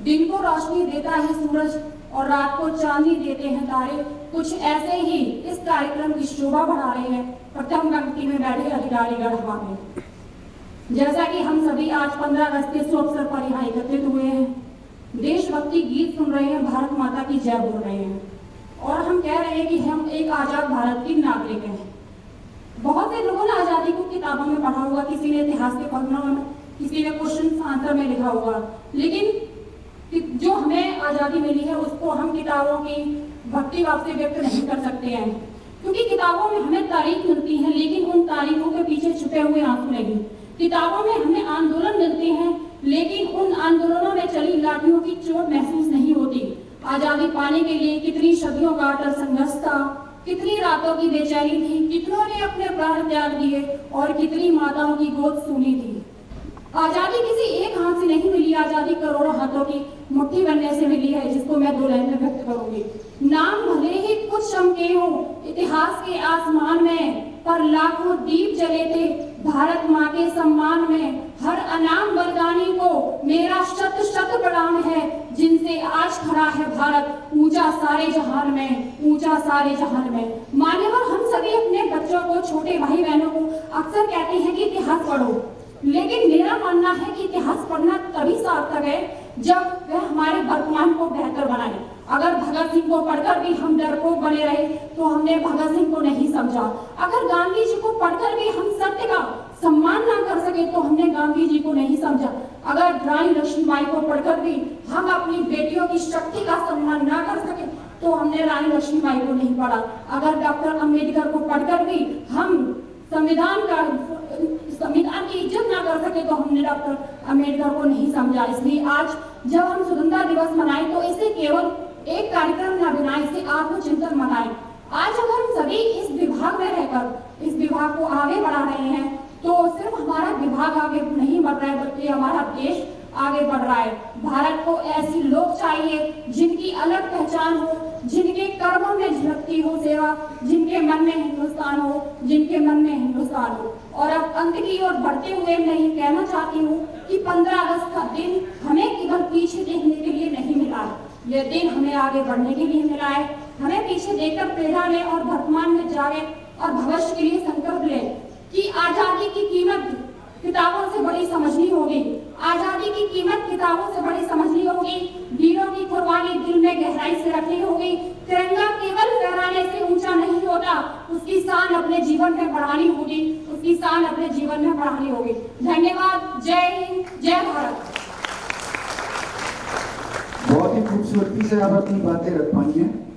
दिन को रोशनी देता है सूरज और रात को चांदनी देते हैं तारे। कुछ ऐसे ही इस कार्यक्रम की शोभा बढ़ा रहे हैं प्रथम पंक्ति में बैठे अधिकारीगण हमारे। जैसा कि हम सभी आज 15 अगस्त के शुभ अवसर पर यहाँ एकत्रित हुए हैं, देशभक्ति गीत सुन रहे हैं, भारत माता की जय बोल रहे हैं और हम कह रहे हैं कि हम एक आजाद भारत के नागरिक हैं। बहुत से लोगों ने आजादी को किताबों में पढ़ा होगा, किसी ने इतिहास के पन्नों में, किसी ने क्वेश्चन आंसर में लिखा होगा, लेकिन जो हमें आजादी मिली है उसको हम किताबों की भक्ति भाव से व्यक्त नहीं कर सकते हैं, क्योंकि किताबों में हमें तारीख मिलती है लेकिन उन तारीखों के पीछे छुपे हुए आंसू नहीं। किताबों में हमें आंदोलन मिलते हैं लेकिन उन आंदोलनों में चली लाठियों की चोट महसूस नहीं होती। आजादी पाने के लिए कितनी सदियों का अटल संघर्ष था, कितनी रातों की बेचैनी थी, कितनों ने अपने प्राण त्याग दिए और कितनी माताओं की गोद सूनी थी। आजादी किसी एक हाथ से नहीं मिली, आजादी करोड़ों हाथों की मुट्ठी बनने से मिली है, जिसको मैं 2 लाइन में व्यक्त करूंगी। नाम भले ही कुछ चमके हो इतिहास के आसमान में, पर लाखों दीप जले थे भारत माँ के सम्मान में। हर अनाम बलिदानी को मेरा शत शत प्रणाम है, जिनसे आज खड़ा है भारत ऊंचा सारे जहान में, ऊंचा सारे जहान में। मान्यवर, हम सभी अपने बच्चों को, छोटे भाई बहनों को अक्सर कहते हैं कि इतिहास पढ़ो, लेकिन मेरा मानना है कि इतिहास पढ़ना तभी सार्थक है जब वह हमारे वर्तमान को बेहतर बनाए। अगर भगत सिंह को पढ़कर भी हम डरपोक बने रहे तो हमने भगत सिंह को नहीं समझा। अगर गांधी जी को पढ़कर भी हम सत्य का सम्मान ना कर सके तो हमने गांधी जी को नहीं समझा। अगर रानी लक्ष्मीबाई को पढ़कर भी हम अपनी बेटियों की शक्ति का सम्मान ना कर सके तो हमने रानी लक्ष्मीबाई को नहीं पढ़ा। अगर डॉक्टर अम्बेडकर को पढ़कर भी हम संविधान की इज्जत ना कर सके तो हमने डॉक्टर अम्बेडकर को नहीं समझा। इसलिए आज जब हम स्वतंत्रता दिवस मनाएं तो इसे केवल एक कार्यक्रम न बनाएं, इसे आत्मचिंतन मनाएं। आज अगर हम सभी इस विभाग में रहकर इस विभाग को आगे बढ़ा रहे हैं तो सिर्फ हमारा विभाग आगे नहीं बढ़ रहा है बल्कि हमारा देश आगे बढ़ रहा है। भारत को ऐसी लोग चाहिए जिनकी अलग पहचान हो, जिनके कर्मों में झलकती हो सेवा, जिनके मन में हिंदुस्तान हो, जिनके मन में हिंदुस्तान हो। और अब अंत की ओर बढ़ते हुए मैं ये कहना चाहती हूँ कि 15 अगस्त का दिन हमें केवल पीछे देखने के लिए नहीं मिला, यह दिन हमें आगे बढ़ने के लिए मिला है। हमें पीछे देखकर प्रेरणा लें और वर्तमान में जागे और भविष्य के लिए संकल्प लें कि आजादी की कीमत किताबों से बड़ी समझनी होगी। आजादी की कीमत किताबों से बड़ी समझनी होगी। वीरों की कुर्बानी दिल में गहराई से रखनी होगी। तिरंगा केवल फहराने से ऊंचा नहीं होता, उसकी शान अपने जीवन में बढ़ानी होगी, उसकी शान अपने जीवन में बढ़ानी होगी। धन्यवाद। जय हिंद, जय भारत। बहुत ही खूबसूरती से आप अपनी बातें रख पाई हैं।